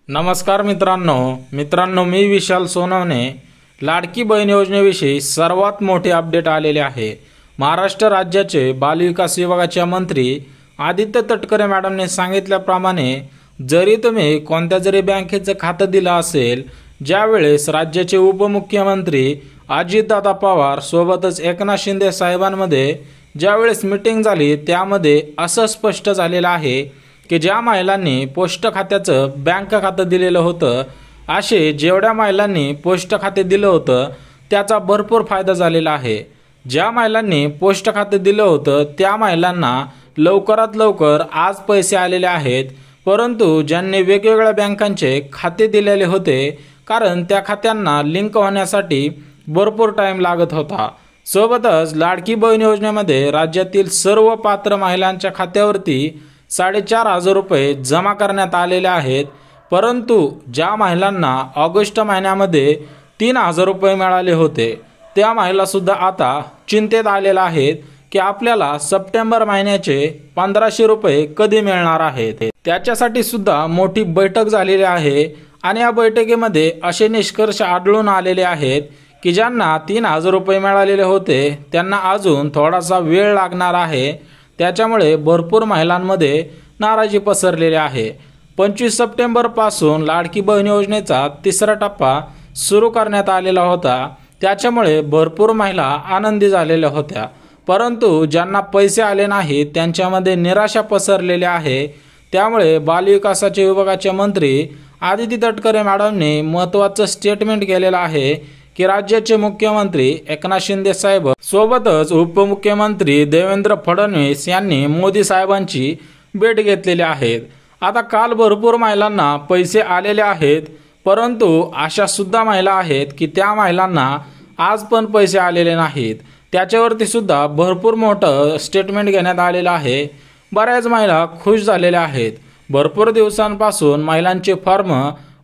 नमस्कार मित्रांनो मी विशाल सोनवणे। लाडकी बहीण योजनेविषयी सर्वात मोठे अपडेट आलेले आहे। महाराष्ट्र राज्याचे बालविकास विभागाचे मंत्री आदित्य तटकरे मॅडमने सांगितल्याप्रमाणे जरी तुम्ही कोणत्या जरी बँकेचं खातं दिलं असेल, ज्यावेळेस राज्याचे उपमुख्यमंत्री अजितदादा पवार सोबतच एकनाथ शिंदे साहेबांमध्ये ज्यावेळेस मीटिंग झाली, त्यामध्ये असं स्पष्ट झालेलं आहे की ज्या महिलांनी पोस्ट खात्याचं बँक खातं दिलेलं होतं, असे जेवढ्या महिलांनी पोस्ट खाते दिलं होतं त्याचा भरपूर फायदा झालेला आहे। ज्या महिलांनी पोस्ट खाते दिलं होतं त्या महिलांना लवकरात लवकर आज पैसे आलेले आहेत, परंतु ज्यांनी वेगवेगळ्या बँकांचे खाते दिलेले होते, कारण त्या खात्यांना लिंक होण्यासाठी भरपूर टाइम लागत होता। सोबतच लाडकी बहीण योजनेमध्ये राज्यातील सर्व पात्र महिलांच्या खात्यावरती 4,500 रुपये जमा करण्यात आलेले आहेत, परंतु ज्या महिलांना ऑगस्ट महिन्यामध्ये 3,000 रुपये मिळाले होते त्या महिला सुद्धा आता चिंतेत आलेल्या आहेत की आपल्याला सप्टेंबर महिन्याचे 1,500 रुपये कधी मिळणार आहेत। त्याच्यासाठी सुद्धा मोठी बैठक झालेली आहे आणि या बैठकीमध्ये असे निष्कर्ष आढळून आलेले आहेत की ज्यांना 3,000 रुपये मिळालेले होते त्यांना अजून थोडासा वेळ लागणार आहे। त्याच्यामुळे भरपूर महिलांमध्ये नाराजी पसरलेली आहे। 25 सप्टेंबर पासून लाडकी बहीण योजनेचा तिसरा टप्पा सुरू करण्यात आलेला होता, त्याच्यामुळे भरपूर महिला आनंदी झालेल्या होत्या, परंतु ज्यांना पैसे आले नाहीत त्यांच्यामध्ये निराशा पसरलेली आहे। त्यामुळे बालविकासाचे विभागाचे मंत्री आदित्य तटकरे मॅडमने महत्त्वाचं स्टेटमेंट केलेलं आहे की राज्याचे मुख्यमंत्री एकनाथ शिंदे साहेब सोबतच उपमुख्यमंत्री देवेंद्र फडणवीस यांनी मोदी साहेबांची भेट घेतलेली आहे। आता काल भरपूर महिलांना पैसे आलेले आहेत, परंतु अशा सुद्धा महिला आहेत की त्या महिलांना आज पण पैसे आलेले नाहीत। त्याच्यावरती सुद्धा भरपूर मोठं स्टेटमेंट घेण्यात आलेलं आहे। बऱ्याच महिला खुश झालेल्या आहेत। भरपूर दिवसांपासून महिलांचे फॉर्म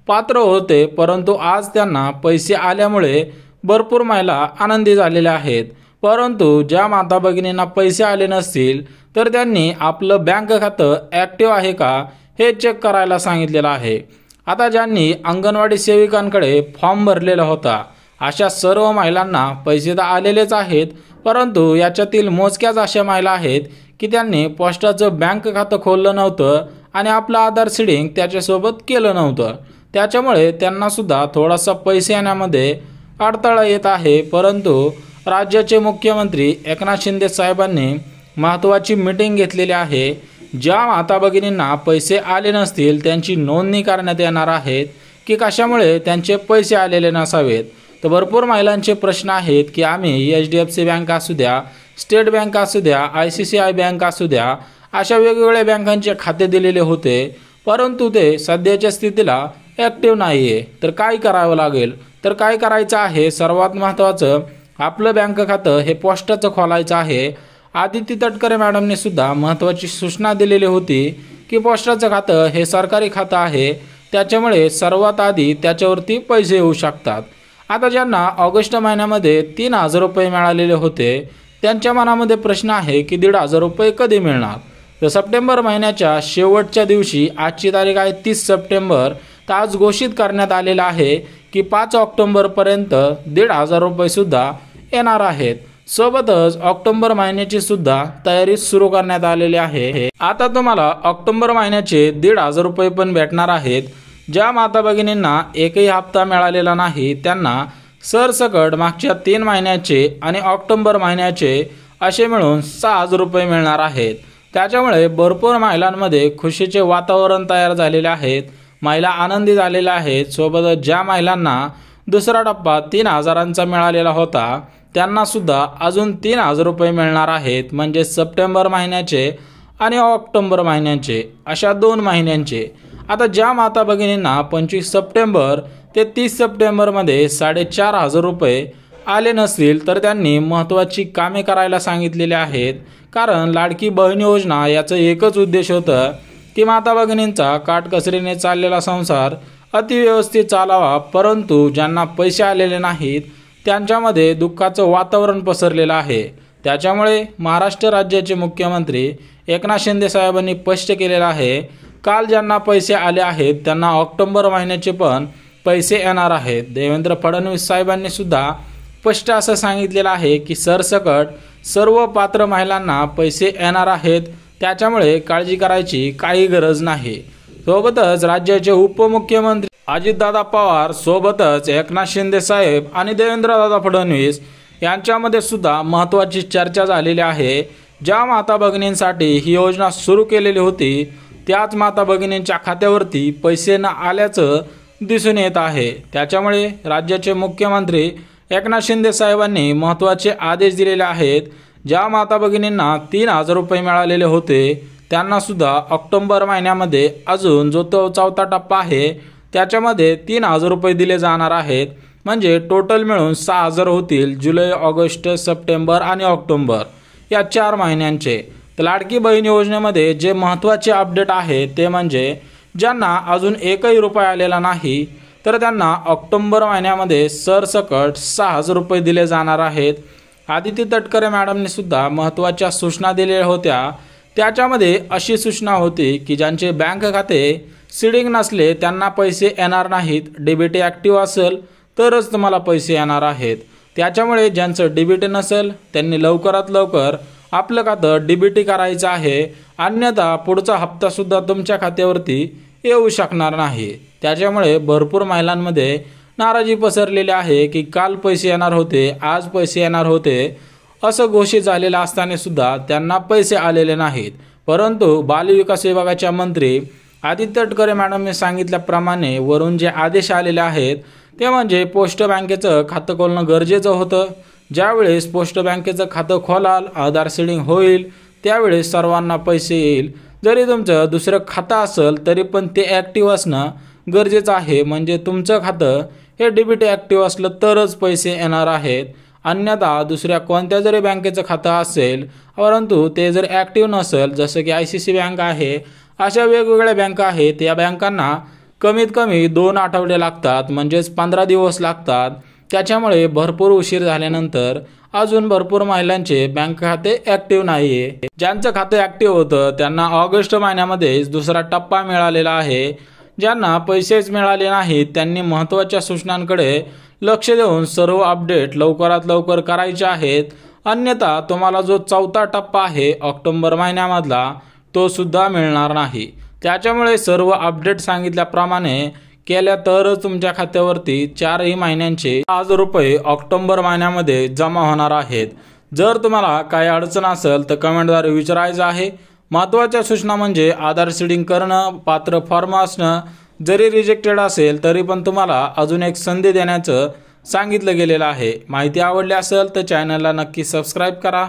पात्र होते, परंतु आज त्यांना पैसे आल्यामुळे भरपूर महिला आनंदी झालेल्या आहेत। परंतु ज्या माता भगिनींना पैसे आले नसतील तर त्यांनी आपलं बँक खातं ॲक्टिव्ह आहे का हे चेक करायला सांगितलेलं आहे। आता ज्यांनी अंगणवाडी सेविकांकडे फॉर्म भरलेला होता अशा सर्व महिलांना पैसे तर आलेलेच आहेत, परंतु याच्यातील मोजक्याच अशा महिला आहेत की त्यांनी पोस्टाचं बँक खातं खोललं नव्हतं आणि आपलं आधार सीडिंग त्याच्यासोबत केलं नव्हतं। त्याच्यामुळे त्यांना सुद्धा थोडासा पैसे येण्यामध्ये अडथळा येत आहे। परंतु राज्याचे मुख्यमंत्री एकनाथ शिंदे साहेबांनी महत्त्वाची मीटिंग घेतलेली आहे। ज्या माता भगिनींना पैसे आले नसतील त्यांची नोंदणी करण्यात येणार आहेत की कशामुळे त्यांचे पैसे आलेले नसावेत। तर भरपूर महिलांचे प्रश्न आहेत की आम्ही HDFC बँक असू द्या, स्टेट बँक असू द्या, ICICI बँक असू द्या, अशा वेगवेगळ्या बँकांचे खाते दिलेले होते, परंतु ते सध्याच्या स्थितीला ॲक्टिव्ह नाही आहे। तर काय करावं लागेल? तर काय करायचं आहे, सर्वात महत्त्वाचं आपलं बँक खातं हे पोस्टाचं खोलायचं आहे। आदित्य तटकरे मॅडमने सुद्धा महत्त्वाची सूचना दिलेली होती की पोस्टाचं खातं हे सरकारी खातं आहे, त्याच्यामुळे सर्वात आधी त्याच्यावरती पैसे येऊ शकतात। आता ज्यांना ऑगस्ट महिन्यामध्ये 3,000 रुपये मिळालेले होते त्यांच्या मनामध्ये प्रश्न आहे की 1,500 रुपये कधी मिळणार। तर सप्टेंबर महिन्याच्या शेवटच्या दिवशी, आजची तारीख आहे 30 सप्टेंबर, तर आज घोषित करण्यात आलेलं आहे की 5 ऑक्टोबरपर्यंत 1,500 रुपये सुद्धा येणार आहेत। सोबतच ऑक्टोबर महिन्याची सुद्धा तयारी सुरू करण्यात आलेली आहे। आता तुम्हाला ऑक्टोबर महिन्याचे 1,500 रुपये पण भेटणार आहेत। ज्या माता भगिनींना एकही हप्ता मिळालेला नाही त्यांना सरसकट मागच्या 3 महिन्याचे आणि ऑक्टोबर महिन्याचे असे मिळून 6,000 रुपये मिळणार आहेत। त्याच्यामुळे भरपूर महिलांमध्ये खुशीचे वातावरण तयार झालेले आहेत, महिला आनंदी झालेल्या आहेत। सोबतच ज्या महिलांना दुसरा टप्पा 3,000चा मिळालेला होता त्यांना सुद्धा अजून 3,000 रुपये मिळणार आहेत, म्हणजे सप्टेंबर महिन्याचे आणि ऑक्टोबर महिन्याचे अशा 2 महिन्यांचे। आता ज्या माता भगिनींना 25 सप्टेंबर ते 30 सप्टेंबरमध्ये 4,500 रुपये आले नसतील तर त्यांनी महत्त्वाची कामे करायला सांगितलेली आहेत, कारण लाडकी बहीण योजना याचं एकच उद्देश होतं की माता भगिनींचा काटकसरीने चाललेला संसार अतिव्यवस्थित चालावा। परंतु ज्यांना पैसे आलेले नाहीत त्यांच्यामध्ये दुःखाचं वातावरण पसरलेलं आहे। त्याच्यामुळे महाराष्ट्र राज्याचे मुख्यमंत्री एकनाथ शिंदे साहेबांनी स्पष्ट केलेलं आहे काल ज्यांना पैसे आले आहेत त्यांना ऑक्टोबर महिन्याचे पण पैसे येणार आहेत। देवेंद्र फडणवीस साहेबांनी सुद्धा स्पष्ट असं सांगितलेलं आहे की सरसकट सर्व पात्र महिलांना पैसे येणार आहेत, त्याच्यामुळे काळजी करायची काही गरज नाही। सोबतच राज्याचे उपमुख्यमंत्री अजितदादा पवार सोबतच एकनाथ शिंदे साहेब आणि देवेंद्रदादा फडणवीस यांच्यामध्ये सुद्धा महत्त्वाची चर्चा झालेली आहे। ज्या माता भगिनींसाठी ही योजना सुरू केलेली होती त्याच माता भगिनींच्या खात्यावरती पैसे न आल्याचं दिसून येत आहे। त्याच्यामुळे राज्याचे मुख्यमंत्री एकनाथ शिंदे साहेबांनी महत्त्वाचे आदेश दिलेले आहेत। ज्या माता भगिनींना 3000 रुपये मिळालेले होते त्यांना सुद्धा ऑक्टोबर महिन्यामध्ये अजून जो तो चौथा टप्पा आहे त्याच्यामध्ये 3000 रुपये दिले जाणार आहेत। म्हणजे टोटल मिळून 6000 होतील जुलै, ऑगस्ट, सप्टेंबर आणि ऑक्टोबर या 4 महिन्यांचे। तर लाडकी बहीण योजनेमध्ये जे महत्त्वाचे अपडेट आहे ते म्हणजे ज्यांना अजून एकही रुपया आलेला नाही तर त्यांना ऑक्टोबर महिन्यामध्ये सरसकट 6000 रुपये दिले जाणार आहेत। आदिती तटकरे मॅडमने सुद्धा महत्त्वाच्या सूचना दिलेल्या होत्या। त्याच्यामध्ये अशी सूचना होती की ज्यांचे बँक खाते सीडिंग नसले त्यांना पैसे येणार नाहीत, डीबीटी ॲक्टिव्ह असेल तरच तुम्हाला पैसे येणार आहेत। त्याच्यामुळे ज्यांचं डीबीटी नसेल त्यांनी लवकरात लवकर आपलं खातं डीबीटी करायचं आहे, अन्यथा पुढचा हप्तासुद्धा तुमच्या खात्यावरती येऊ शकणार नाही। त्याच्यामुळे भरपूर महिलांमध्ये नाराजी पसरलेली आहे की काल पैसे येणार होते, आज पैसे येणार होते असं घोषित झालेलं असताना सुद्धा त्यांना पैसे आलेले नाहीत। परंतु बालविकास विभागाच्या मंत्री आदिती तटकरे मॅडमने सांगितल्याप्रमाणे वरून जे आदेश आलेले आहेत ते म्हणजे पोस्ट बँकेचं खातं खोलणं गरजेचं होतं। ज्यावेळेस पोस्ट बँकेचं खातं खोलाल, आधार सीडिंग होईल त्यावेळेस सर्वांना पैसे येईल। जरी तुमचं दुसरं खातं असेल तरी पण ते ॲक्टिव्ह असणं गरजेचं आहे, म्हणजे तुमचं खातं हे डीबीटी ॲक्टिव्ह असलं तरच पैसे येणार आहेत। अन्यथा दुसऱ्या कोणत्या जरी बँकेचं खातं असेल परंतु ते जर ॲक्टिव्ह नसेल, जसं की ICICI बँक आहे, अशा वेगवेगळ्या बँका आहेत, या बँकांना कमीत कमी 2 आठवडे लागतात, म्हणजेच 15 दिवस लागतात। त्याच्यामुळे भरपूर उशीर झाल्यानंतर अजून भरपूर महिलांचे बँक खाते ॲक्टिव्ह नाही आहे। ज्यांचं खातं ॲक्टिव्ह होतं त्यांना ऑगस्ट महिन्यामध्येच दुसरा टप्पा मिळालेला आहे। ज्यांना पैसेच मिळाले नाहीत त्यांनी महत्त्वाच्या सूचनांकडे लक्ष देऊन सर्व अपडेट लवकरात लवकर करायचे आहेत, अन्यथा तुम्हाला जो चौथा टप्पा आहे ऑक्टोबर महिन्यामधला तो सुद्धा मिळणार नाही। त्याच्यामुळे सर्व अपडेट सांगितल्याप्रमाणे केल्या तरच तुमच्या खात्यावरती 4ही महिन्यांचे 1000 रुपये ऑक्टोबर महिन्यामध्ये जमा होणार आहेत। जर तुम्हाला काही अडचण असेल तर कमेंटद्वारे विचारायचं आहे। महत्त्वाच्या सूचना म्हणजे आधार सीडिंग करणं, पात्र फॉर्म असणं, जरी रिजेक्टेड असेल तरी पण तुम्हाला अजून एक संधी देण्याचं सांगितलं गेलेलं आहे। माहिती आवडली असेल तर चॅनलला नक्की सबस्क्राईब करा।